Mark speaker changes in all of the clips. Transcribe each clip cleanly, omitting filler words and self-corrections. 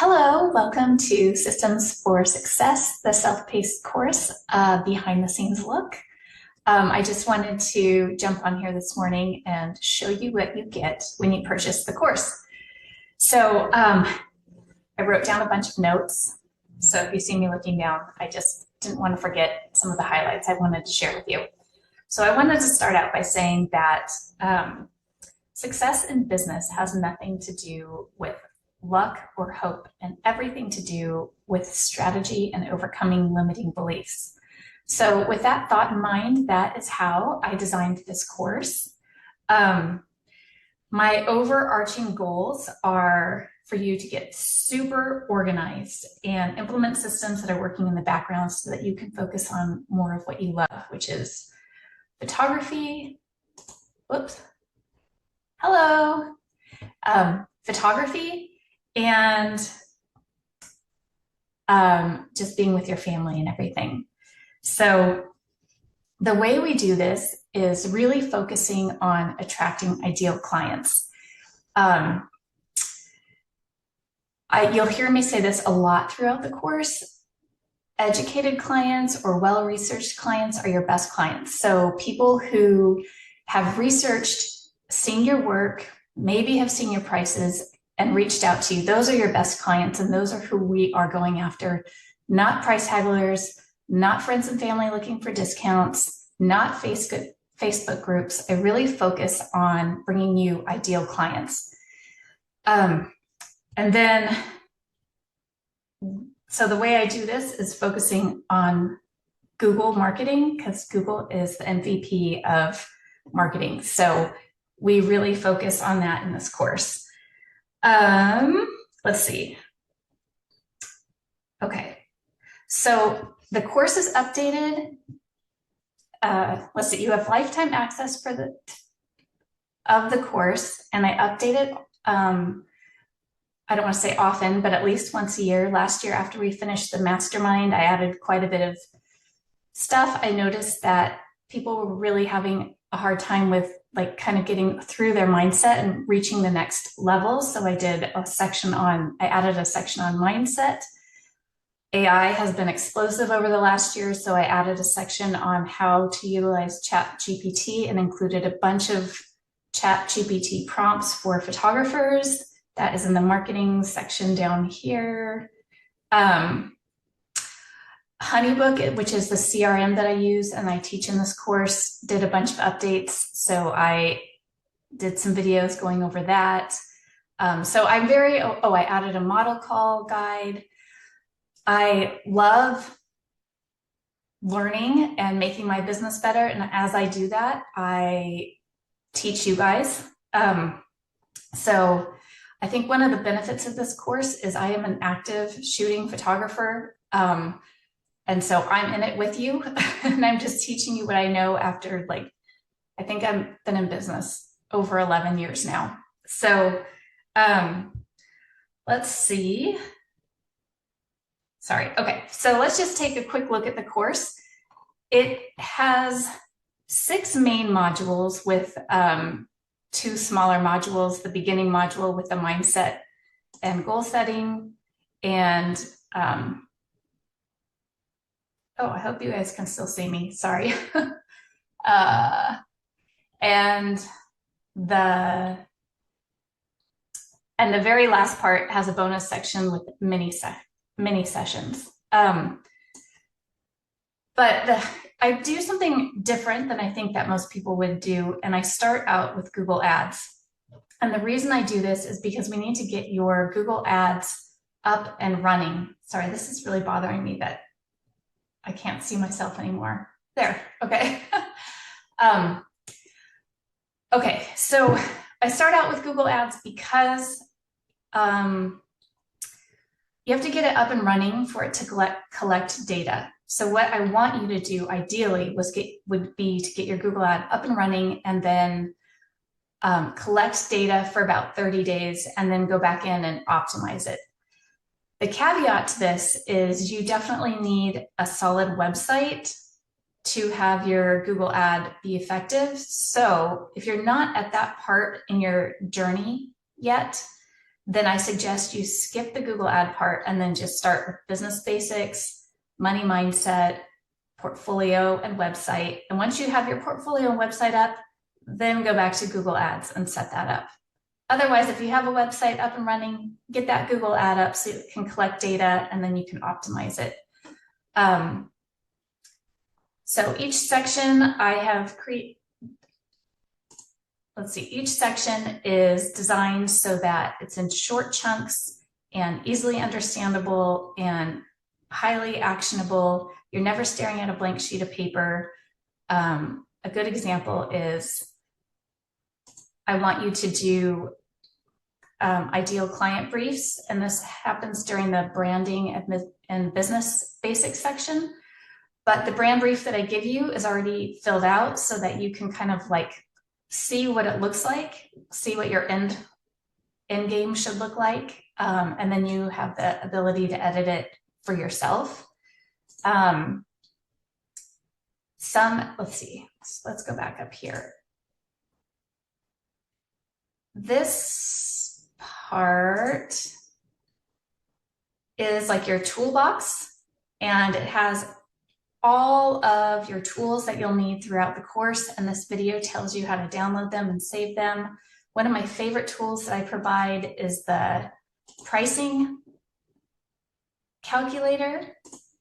Speaker 1: Hello, welcome to Systems for Success, the self-paced course, behind the scenes look. I just wanted to jump on here this morning and show you what you get when you purchase the course. So I wrote down a bunch of notes. So if you see me looking down, I just didn't want to forget some of the highlights I wanted to share with you. So I wanted to start out by saying that success in business has nothing to do with luck or hope and everything to do with strategy and overcoming limiting beliefs. So with that thought in mind, that is how I designed this course. My overarching goals are for you to get super organized and implement systems that are working in the background so that you can focus on more of what you love, which is photography. Whoops. Hello. Photography and just being with your family and everything. So the way we do this is really focusing on attracting ideal clients. You'll hear me say this a lot throughout the course. Educated clients or well-researched clients are your best clients. So people who have researched, seen your work, maybe have seen your prices, and reached out to you. Those are your best clients, and those are who we are going after, not price hagglers, not friends and family looking for discounts, not Facebook groups. I really focus on bringing you ideal clients. And then, so the way I do this is focusing on Google marketing, because Google is the MVP of marketing. So we really focus on that in this course. Let's see. Okay, so the course is updated. Let's see, you have lifetime access for the course, and I update it, I don't want to say often, but at least once a year. Last year, after we finished the mastermind, I added quite a bit of stuff. I noticed that people were really having a hard time with kind of getting through their mindset and reaching the next level. So I added a section on mindset. AI has been explosive over the last year, so I added a section on how to utilize ChatGPT and included a bunch of ChatGPT prompts for photographers. That is in the marketing section down here. Honeybook, which is the CRM that I use and I teach in this course, did a bunch of updates. So I did some videos going over that. So I'm I added a model call guide. I love learning and making my business better. And as I do that, I teach you guys. So I think one of the benefits of this course is I am an active shooting photographer. And so I'm in it with you and I'm just teaching you what I know after I think I've been in business over 11 years now. So let's see. Sorry. Okay. So let's just take a quick look at the course. It has 6 main modules with 2 smaller modules, the beginning module with the mindset and goal setting, and oh, I hope you guys can still see me. Sorry. And the very last part has a bonus section with mini sessions. But I do something different than I think that most people would do, and I start out with Google Ads. And the reason I do this is because we need to get your Google Ads up and running. Sorry, this is really bothering me that I can't see myself anymore. There, okay. Okay, so I start out with Google Ads because you have to get it up and running for it to collect data. So what I want you to do ideally would be to get your Google ad up and running and then collect data for about 30 days and then go back in and optimize it. The caveat to this is you definitely need a solid website to have your Google ad be effective. So if you're not at that part in your journey yet, then I suggest you skip the Google ad part and then just start with business basics, money mindset, portfolio, and website. And once you have your portfolio and website up, then go back to Google Ads and set that up. Otherwise, if you have a website up and running, get that Google ad up so it can collect data and then you can optimize it. So each section I have each section is designed so that it's in short chunks and easily understandable and highly actionable. You're never staring at a blank sheet of paper. A good example is I want you to do ideal client briefs, and this happens during the branding and business basics section. But the brand brief that I give you is already filled out so that you can kind of like see what it looks like, see what your end game should look like, and then you have the ability to edit it for yourself. Let's see, let's go back up here. This part is like your toolbox, and it has all of your tools that you'll need throughout the course, and this video tells you how to download them and save them. One of my favorite tools that I provide is the pricing calculator.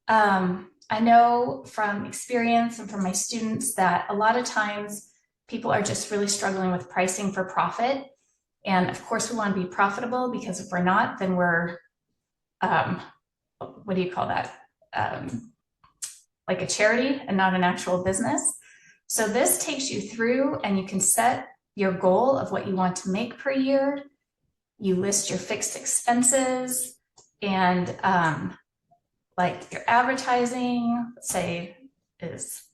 Speaker 1: I know from experience and from my students that a lot of times people are just really struggling with pricing for profit. And of course we want to be profitable, because if we're not, then we're, what do you call that? Like a charity and not an actual business. So this takes you through and you can set your goal of what you want to make per year. You list your fixed expenses and like your advertising, let's say is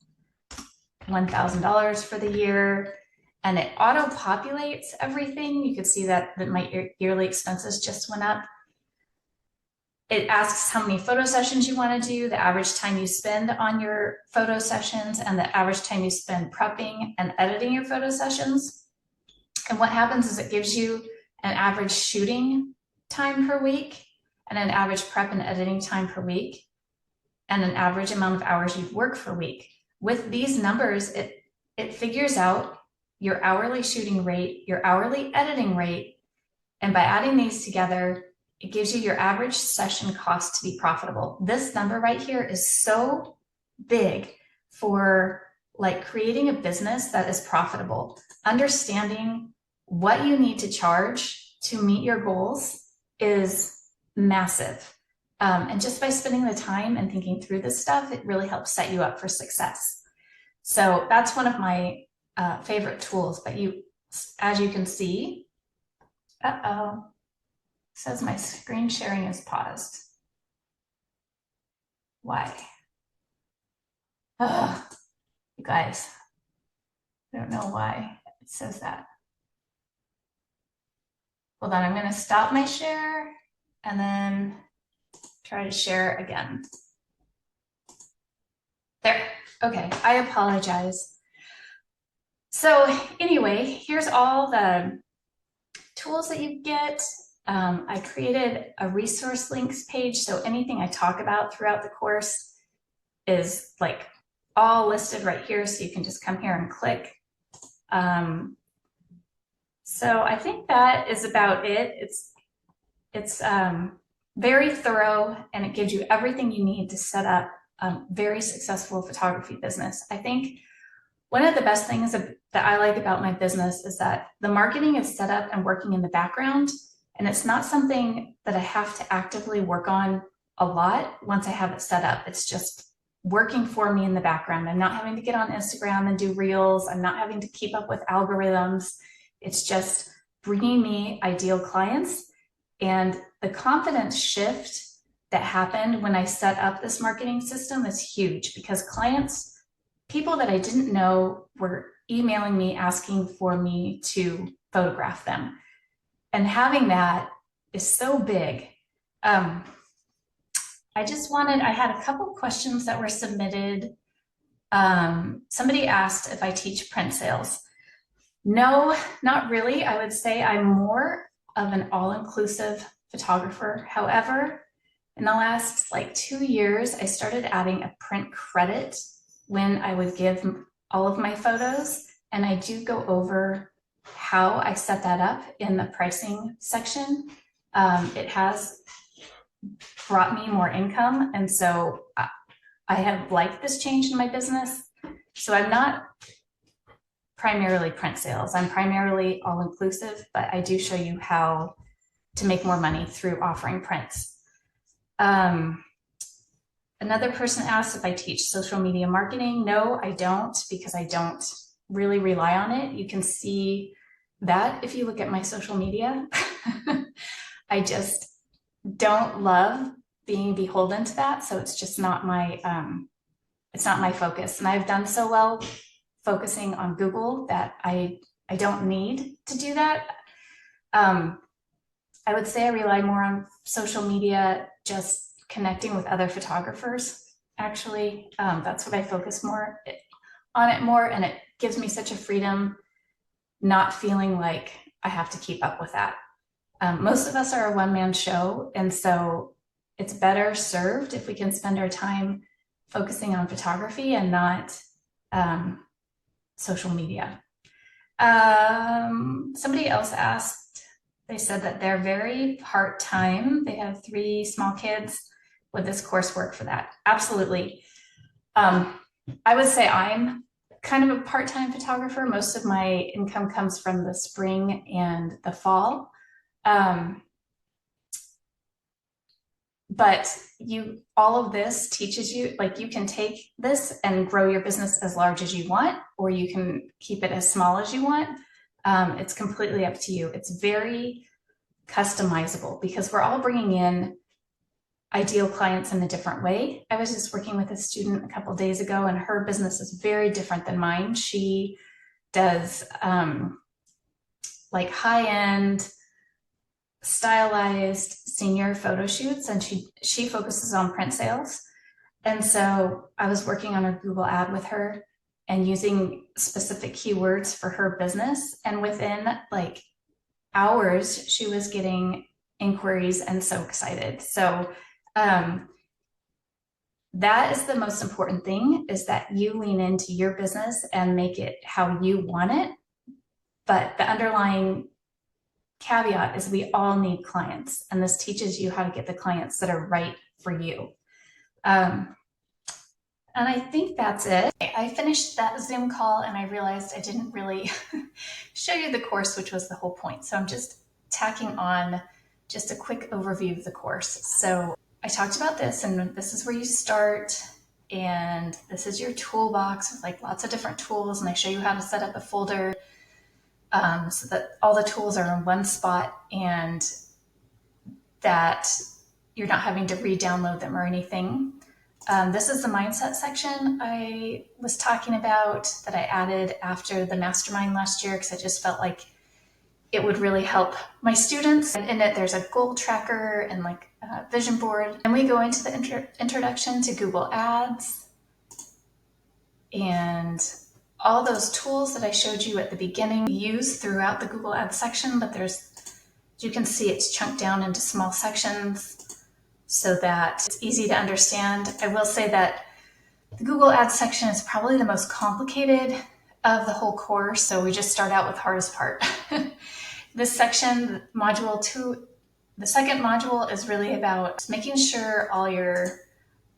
Speaker 1: $1,000 for the year, and it auto-populates everything. You can see that my yearly expenses just went up. It asks how many photo sessions you want to do, the average time you spend on your photo sessions, and the average time you spend prepping and editing your photo sessions. And what happens is it gives you an average shooting time per week, and an average prep and editing time per week, and an average amount of hours you'd work per week. With these numbers, it figures out your hourly shooting rate, your hourly editing rate, and by adding these together, it gives you your average session cost to be profitable. This number right here is so big for like creating a business that is profitable. Understanding what you need to charge to meet your goals is massive. And just by spending the time and thinking through this stuff, it really helps set you up for success. So that's one of my favorite tools. But as you can see, it says my screen sharing is paused. Why? You guys, I don't know why it says that. Hold on, I'm going to stop my share and then try to share again. There. Okay, I apologize. So anyway, here's all the tools that you get. I created a resource links page, so anything I talk about throughout the course is like all listed right here, so you can just come here and click. So I think that is about it. It's very thorough, and it gives you everything you need to set up a very successful photography business. I think one of the best things that I like about my business is that the marketing is set up and working in the background, and it's not something that I have to actively work on a lot once I have it set up. It's just working for me in the background. I'm not having to get on Instagram and do reels. I'm not having to keep up with algorithms. It's just bringing me ideal clients. And the confidence shift that happened when I set up this marketing system is huge, because people that I didn't know were emailing me asking for me to photograph them. And having that is so big. I had a couple questions that were submitted. Somebody asked if I teach print sales. No, not really. I would say I'm more of an all-inclusive photographer. However, in the last like 2 years, I started adding a print credit when I would give all of my photos. And I do go over how I set that up in the pricing section. It has brought me more income. And so I have liked this change in my business. So I'm not primarily print sales. I'm primarily all inclusive, but I do show you how to make more money through offering prints. Another person asked if I teach social media marketing. No, I don't, because I don't really rely on it. You can see that if you look at my social media. I just don't love being beholden to that. So it's just not my, it's not my focus. And I've done so well focusing on Google that I don't need to do that. I would say I rely more on social media, just connecting with other photographers. Actually, that's what I focus more on it more, and it gives me such a freedom, not feeling like I have to keep up with that. Most of us are a one-man show, and so it's better served if we can spend our time focusing on photography and not social media. Somebody else asked, they said that they're very part-time. They have 3 small kids. Would this course work for that? Absolutely. I would say I'm kind of a part-time photographer. Most of my income comes from the spring and the fall. But all of this teaches you, like, you can take this and grow your business as large as you want, or you can keep it as small as you want. It's completely up to you. It's very customizable because we're all bringing in ideal clients in a different way. I was just working with a student a couple of days ago, and her business is very different than mine. She does like high-end, stylized senior photo shoots, and she focuses on print sales. And so I was working on a Google ad with her and using specific keywords for her business. And within like hours, she was getting inquiries and so excited. So that is the most important thing, is that you lean into your business and make it how you want it. But the underlying caveat is we all need clients, and this teaches you how to get the clients that are right for you. And I think that's it. I finished that Zoom call and I realized I didn't really show you the course, which was the whole point. So I'm just tacking on just a quick overview of the course. So I talked about this, and this is where you start, and this is your toolbox with like lots of different tools, and I show you how to set up a folder so that all the tools are in one spot and that you're not having to re-download them or anything. This is the mindset section I was talking about that I added after the mastermind last year, because I just felt like it would really help my students. And in it, there's a goal tracker and like a vision board. And we go into the introduction to Google Ads and all those tools that I showed you at the beginning use throughout the Google Ads section, but you can see it's chunked down into small sections so that it's easy to understand. I will say that the Google Ads section is probably the most complicated of the whole course, so we just start out with the hardest part. This section, module 2, the second module is really about making sure all your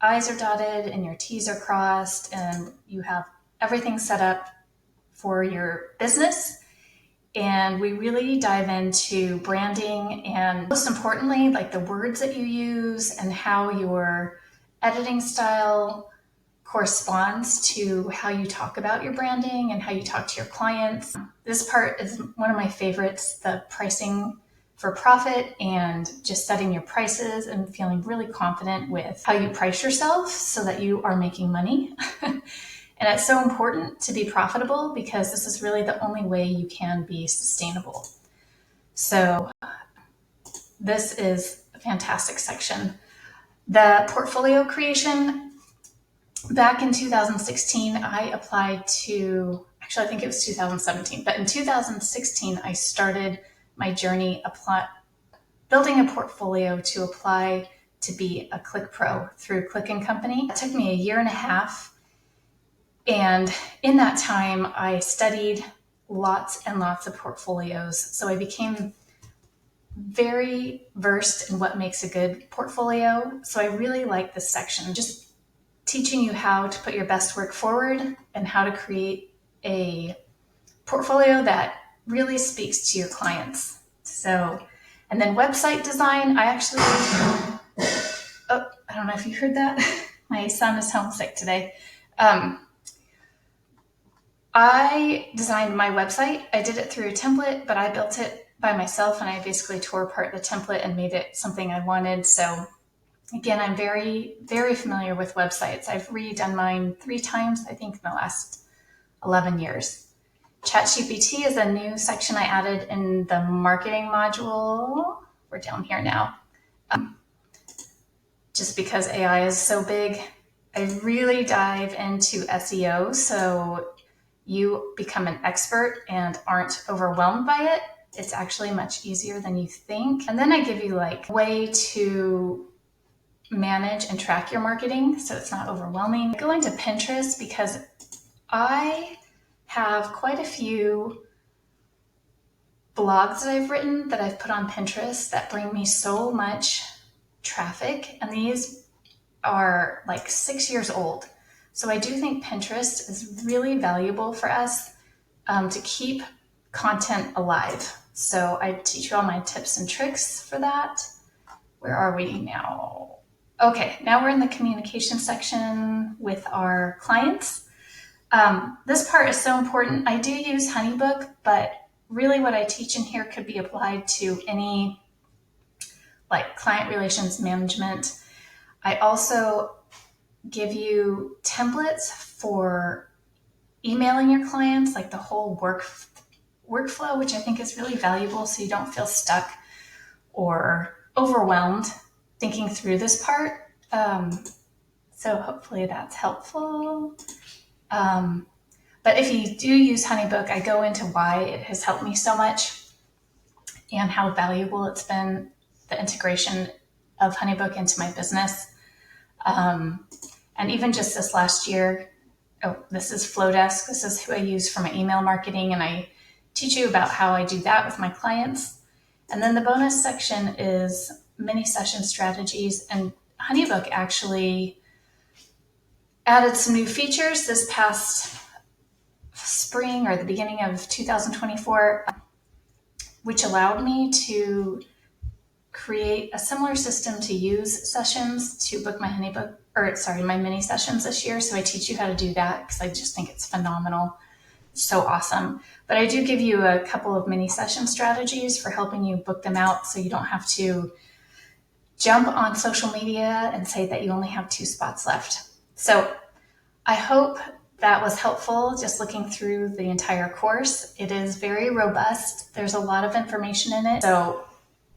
Speaker 1: I's are dotted and your T's are crossed and you have everything set up for your business. And we really dive into branding and, most importantly, like the words that you use and how your editing style corresponds to how you talk about your branding and how you talk to your clients. This part is one of my favorites, the pricing for profit and just setting your prices and feeling really confident with how you price yourself so that you are making money. And it's so important to be profitable because this is really the only way you can be sustainable. So this is a fantastic section. The portfolio creation. Back in 2016, I applied to, actually I think it was 2017, but in 2016, I started my journey building a portfolio to apply to be a Click Pro through Click & Company. It took me 1.5 years. And in that time, I studied lots and lots of portfolios. So I became very versed in what makes a good portfolio. So I really like this section, just teaching you how to put your best work forward and how to create a portfolio that really speaks to your clients. So, and then website design, I don't know if you heard that. My son is homesick today. I designed my website. I did it through a template, but I built it by myself, and I basically tore apart the template and made it something I wanted. So again, I'm very, very familiar with websites. I've redone mine 3 times, I think, in the last 11 years. ChatGPT is a new section I added in the marketing module. We're down here now. Just because AI is so big, I really dive into SEO so you become an expert and aren't overwhelmed by it. It's actually much easier than you think. And then I give you like a way to manage and track your marketing so it's not overwhelming. I go into Pinterest because I have quite a few blogs that I've written that I've put on Pinterest that bring me so much traffic, and these are like 6 years old. So I do think Pinterest is really valuable for us to keep content alive. So I teach you all my tips and tricks for that. Where are we now? Okay, now we're in the communication section with our clients. This part is so important. I do use HoneyBook, but really what I teach in here could be applied to any like client relations management. I also give you templates for emailing your clients, like the whole workflow, which I think is really valuable so you don't feel stuck or overwhelmed thinking through this part. So hopefully that's helpful. But if you do use HoneyBook, I go into why it has helped me so much and how valuable it's been, the integration of HoneyBook into my business. And even just this last year, this is Flowdesk. This is who I use for my email marketing, and I teach you about how I do that with my clients. And then the bonus section is mini session strategies, and HoneyBook actually added some new features this past spring or the beginning of 2024, which allowed me to create a similar system to use sessions to book my my mini sessions this year. So I teach you how to do that because I just think it's phenomenal. So awesome. But I do give you a couple of mini session strategies for helping you book them out so you don't have to jump on social media and say that you only have 2 spots left. So I hope that was helpful just looking through the entire course. It is very robust. There's a lot of information in it. So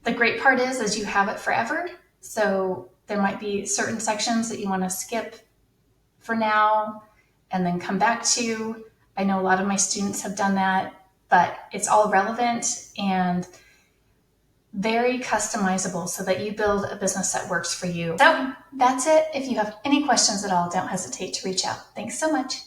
Speaker 1: the great part is you have it forever. So there might be certain sections that you want to skip for now and then come back to. I know a lot of my students have done that, but it's all relevant and very customizable so that you build a business that works for you. So that's it. If you have any questions at all, don't hesitate to reach out. Thanks so much.